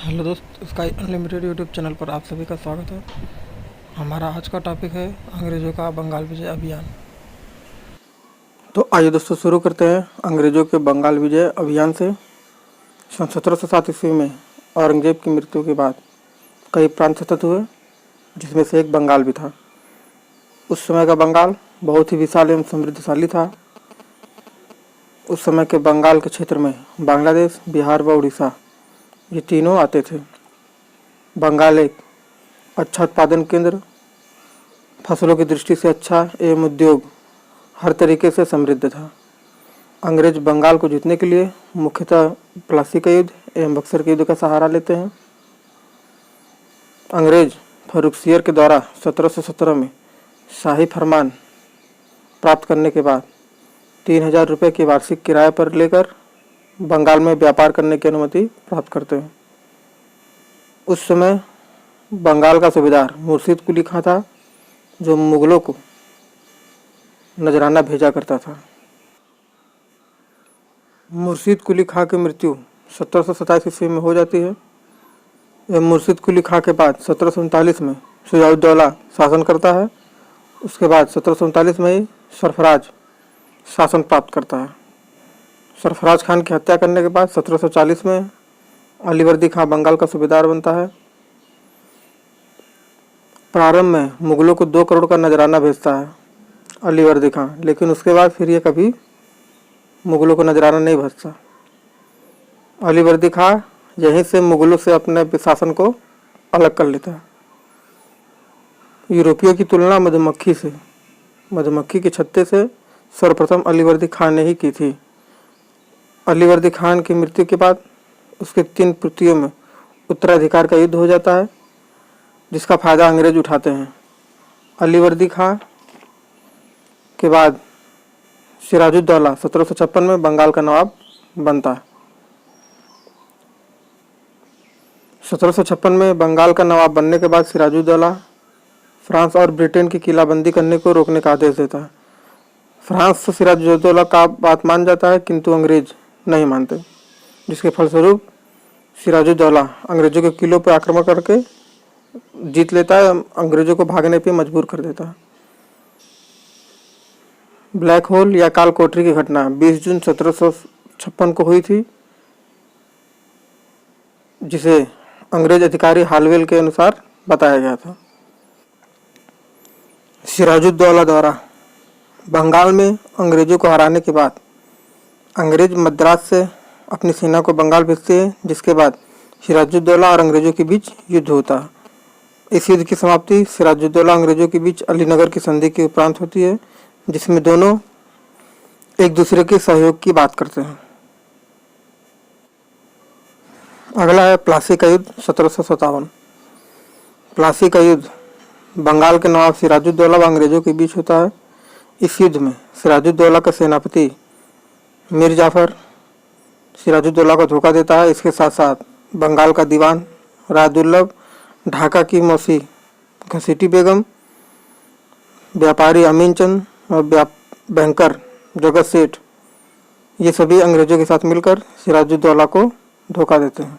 Hello दोस्त, sky unlimited YouTube channel पर आप सभी का स्वागत है। हमारा आज का टॉपिक है अंग्रेज़ों का बंगाल विजय अभियान। तो आइए दोस्तों शुरू करते हैं अंग्रेज़ों के बंगाल विजय अभियान से। सन 1707 ईस्वी में औरंगजेब की मृत्यु के बाद कई प्रांत स्वतंत्र हुए, जिसमें से एक बंगाल भी था। उस समय का बंगाल बहुत ही विशाल एवं समृद्धशाली था। उस समय के बंगाल के क्षेत्र में बांग्लादेश, बिहार व उड़ीसा ये तीनों आते थे। बंगाल एक अच्छा उत्पादन केंद्र, फसलों की दृष्टि से अच्छा एवं उद्योग हर तरीके से समृद्ध था। अंग्रेज बंगाल को जीतने के लिए मुख्यतः प्लासी का युद्ध एवं बक्सर के युद्ध का सहारा लेते हैं। अंग्रेज फर्रुखसियर के द्वारा 1717 में शाही फरमान प्राप्त करने के बाद 3000 रुपये की वार्षिक किराए पर लेकर बंगाल में व्यापार करने की अनुमति प्राप्त करते हैं। उस समय बंगाल का सूबेदार मुर्शिद कुली खां था, जो मुगलों को नजराना भेजा करता था। मुर्शिद कुली खां की मृत्यु 1727 ईस्वी में हो जाती है। यह मुर्शिद कुली खां के बाद 1739 में शुजाउद्दौला शासन करता है। उसके बाद 1739 में ही सरफराज शासन प्राप्त करता है। सरफराज खान की हत्या करने के बाद 1740 में अलीवर्दी खां बंगाल का सूबेदार बनता है। प्रारंभ में मुगलों को 2 करोड़ का नजराना भेजता है अलीवर्दी खां, लेकिन उसके बाद फिर ये कभी मुगलों को नजराना नहीं भेजता। अलीवर्दी खां यहीं से मुगलों से अपने शासन को अलग कर लेता है। यूरोपियों की तुलना मधुमक्खी के छत्ते से सर्वप्रथम अलीवर्दी खां ने ही की थी। अलीवर्दी खान की मृत्यु के बाद उसके 3 पुत्रियों में उत्तराधिकार का युद्ध हो जाता है, जिसका फायदा अंग्रेज उठाते हैं। अलीवर्दी खां के बाद सिराजुद्दौला 1756 में बंगाल का नवाब बनता है। 1756 में बंगाल का नवाब बनने के बाद सिराजुद्दौला फ्रांस और ब्रिटेन की किलाबंदी करने को रोकने का आदेश देता है। फ्रांस से सिराजुद्दौला का बात मान जाता है, किंतु अंग्रेज नहीं मानते, जिसके फलस्वरूप सिराजुद्दौला अंग्रेजों के किलों पर आक्रमण करके जीत लेता है, अंग्रेजों को भागने पे मजबूर कर देता है। ब्लैक होल या काल कोठरी की घटना 20 जून 1756 को हुई थी, जिसे अंग्रेज अधिकारी हालवेल के अनुसार बताया गया था। सिराजुद्दौला द्वारा बंगाल में अंग्रेजों को हराने के बाद अंग्रेज मद्रास से अपनी सेना को बंगाल भेजते हैं, जिसके बाद सिराजुद्दौला और अंग्रेजों के बीच युद्ध होता है। इस युद्ध की समाप्ति सिराजुद्दौला अंग्रेजों के बीच अलीनगर की संधि के उपरांत होती है, जिसमें दोनों एक दूसरे के सहयोग की बात करते हैं। अगला है प्लासी का युद्ध 1757। प्लासी का युद्ध बंगाल के नवाब सिराजुद्दौला व अंग्रेजों के बीच होता है। इस युद्ध में सिराजुद्दौला का सेनापति मीर जाफर सिराजुद्दौला को धोखा देता है। इसके साथ साथ बंगाल का दीवान रायदुर्लभ, ढाका की मौसी घसीटी बेगम, व्यापारी अमीन चंद और बैंकर जगत सेठ, ये सभी अंग्रेजों के साथ मिलकर सिराजुद्दौला को धोखा देते हैं।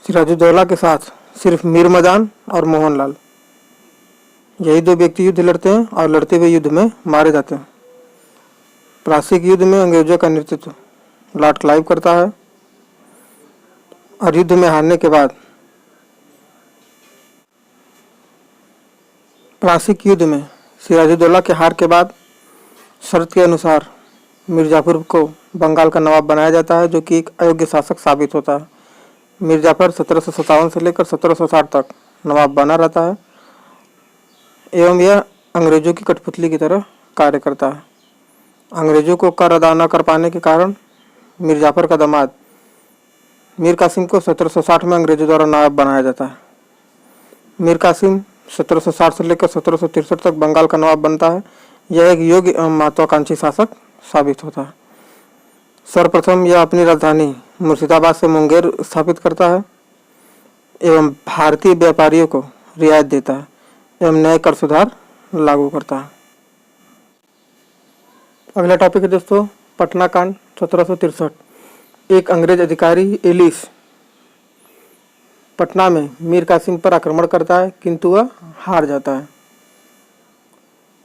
सिराजुद्दौला के साथ सिर्फ मीर मदान और मोहनलाल, यही 2 व्यक्ति युद्ध लड़ते हैं और लड़ते हुए युद्ध में मारे जाते हैं। प्लासी के युद्ध में अंग्रेजों का नेतृत्व लॉर्ड क्लाइव करता है और युद्ध में हारने के बाद प्लासी के युद्ध में सिराजुद्दौला के हार के बाद शर्त के अनुसार मिर्जापुर को बंगाल का नवाब बनाया जाता है, जो कि एक अयोग्य शासक साबित होता है। मिर्जापुर 1757 से लेकर 1760 तक नवाब बना रहता है एवं यह अंग्रेजों की कठपुतली की तरह कार्य करता है। अंग्रेजों को कर अदा न कर पाने के कारण मीर जाफर का दामाद मीर कासिम को 1760 में अंग्रेजों द्वारा नवाब बनाया जाता है। मीर कासिम 1760 से लेकर 1763 तक बंगाल का नवाब बनता है। यह एक योग्य एवं महत्वाकांक्षी शासक साबित होता है। सर्वप्रथम यह अपनी राजधानी मुर्शिदाबाद से मुंगेर स्थापित करता है एवं भारतीय व्यापारियों को रियायत देता है एवं नए कर सुधार लागू करता है। अगला टॉपिक है दोस्तों पटना कांड 1763। एक अंग्रेज अधिकारी एलिस पटना में मीर कासिम पर आक्रमण करता है, किंतु वह हार जाता है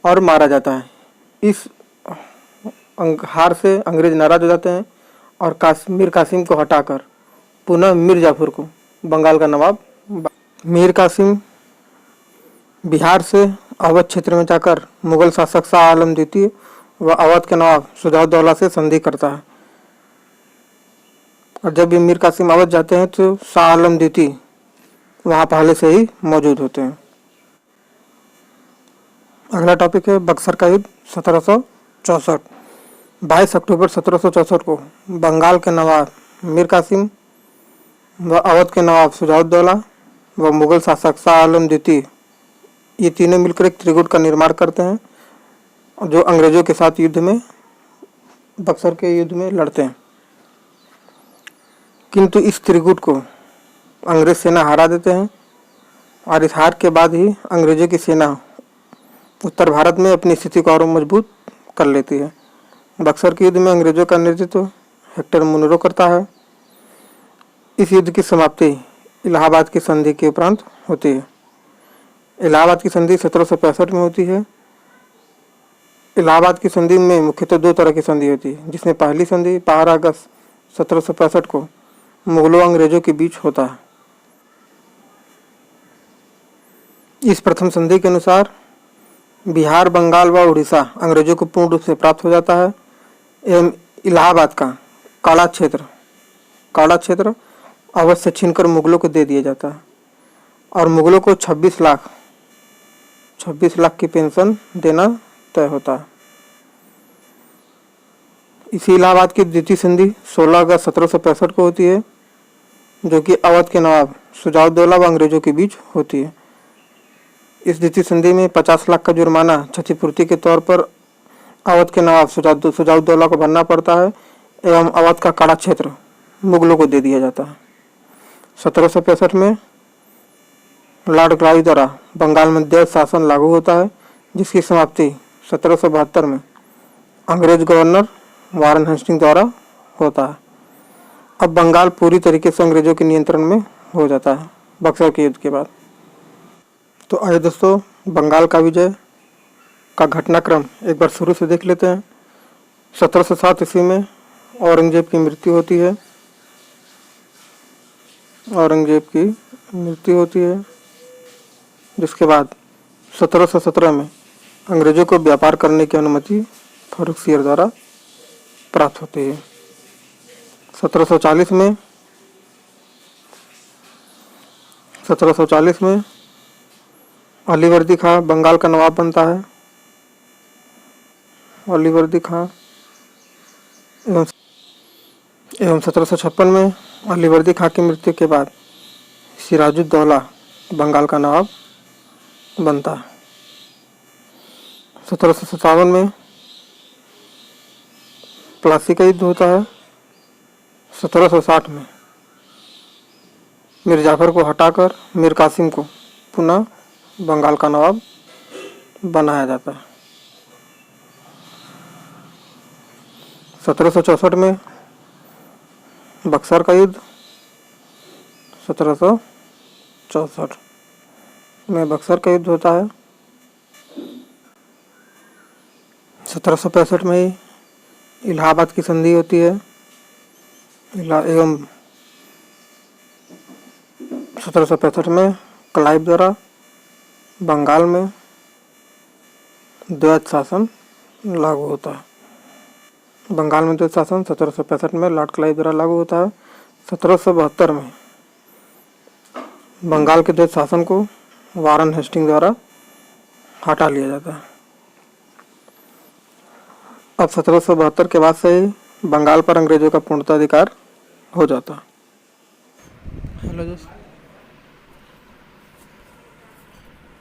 और मारा जाता है। इस हार से अंग्रेज नाराज हो जाते हैं और मीर कासिम को हटाकर पुनः मीर जाफर को बंगाल का नवाब। मीर कासिम बिहार से अवध क्षेत्र में जाकर मुगल शासक शाह आलम द्वितीय व अवध के नवाब शुजाउद्दौला से संधि करता है। और जब भी मीर कासिम अवध जाते हैं तो शाह आलम द्वितीय वहाँ पहले से ही मौजूद होते हैं। अगला टॉपिक है बक्सर का युद्ध 1764। 22 अक्टूबर 1764 को बंगाल के नवाब मीर कासिम व अवध के नवाब शुजाउद्दौला व मुगल शासक शाह आलम द्वितीय ये तीनों मिलकर एक त्रिगुट का निर्माण करते हैं जो अंग्रेजों के साथ युद्ध में बक्सर के युद्ध में लड़ते हैं। किंतु इस त्रिगुट को अंग्रेज सेना हरा देते हैं और इस हार के बाद ही अंग्रेजों की सेना उत्तर भारत में अपनी स्थिति को और मजबूत कर लेती है। बक्सर के युद्ध में अंग्रेजों का नेतृत्व हेक्टर मुनरो करता है। इस युद्ध की समाप्ति इलाहाबाद की संधि के उपरांत होती है। इलाहाबाद की संधि 1765 में होती है। इलाहाबाद की संधि में मुख्यतः दो तरह की संधि होती है, जिसमें पहली संधि 12 अगस्त 1765 को मुगलों और अंग्रेजों के बीच होता है। इस प्रथम संधि के अनुसार बिहार, बंगाल व उड़ीसा अंग्रेजों को पूर्ण रूप से प्राप्त हो जाता है एवं इलाहाबाद का काला क्षेत्र अवध से छीनकर मुगलों को दे दिया जाता है और मुगलों को 26 लाख की पेंशन देना तय होता है। इसी इलाहाबाद की द्वितीय संधि 16 अगस्त 1765 को होती है, जो कि अवध के नवाब शुजाउद्दौला व अंग्रेजों के बीच होती है। इस द्वितीय संधि में 50 लाख का जुर्माना क्षतिपूर्ति के तौर पर अवध के नवाब शुजाउद्दौला को भरना पड़ता है एवं अवध का काला क्षेत्र मुगलों को दे दिया जाता है। 1765 में लॉर्ड क्लाइव द्वारा बंगाल में देश शासन लागू होता है, जिसकी समाप्ति 1772 में अंग्रेज गवर्नर वारन हेस्टिंग द्वारा होता है। अब बंगाल पूरी तरीके से अंग्रेजों के नियंत्रण में हो जाता है बक्सर के युद्ध के बाद। तो आइए दोस्तों, बंगाल का विजय का घटनाक्रम एक बार शुरू से देख लेते हैं। 1707 ईस्वी में औरंगजेब की मृत्यु होती है। जिसके बाद 1717 में अंग्रेजों को व्यापार करने की अनुमति फारुखसियर द्वारा प्राप्त होती है। 1740 में अलीवर्दी खां बंगाल का नवाब बनता है। अलीवर्दी खां एवं 1756 में अलीवर्दी खां की मृत्यु के बाद सिराजुद्दौला बंगाल का नवाब बनता है। 1757 में प्लासी का युद्ध होता है। 1760 में मीर जाफर को हटाकर मीर कासिम को पुनः बंगाल का नवाब बनाया जाता है। 1764 में बक्सर का युद्ध। 1764 में बक्सर का युद्ध होता है। 1765 में ही इलाहाबाद की संधि होती है एवं 1765 में क्लाइव द्वारा बंगाल में द्वैत शासन लागू होता है। बंगाल में द्वैत शासन 1765 में लॉर्ड क्लाइव द्वारा लागू होता है। 1772 में बंगाल के द्वैत शासन को वारन हेस्टिंग द्वारा हटा लिया जाता है। अब 1772 के बाद से ही बंगाल पर अंग्रेजों का पूर्णतः अधिकार हो जाता है। हेलो दोस्तों।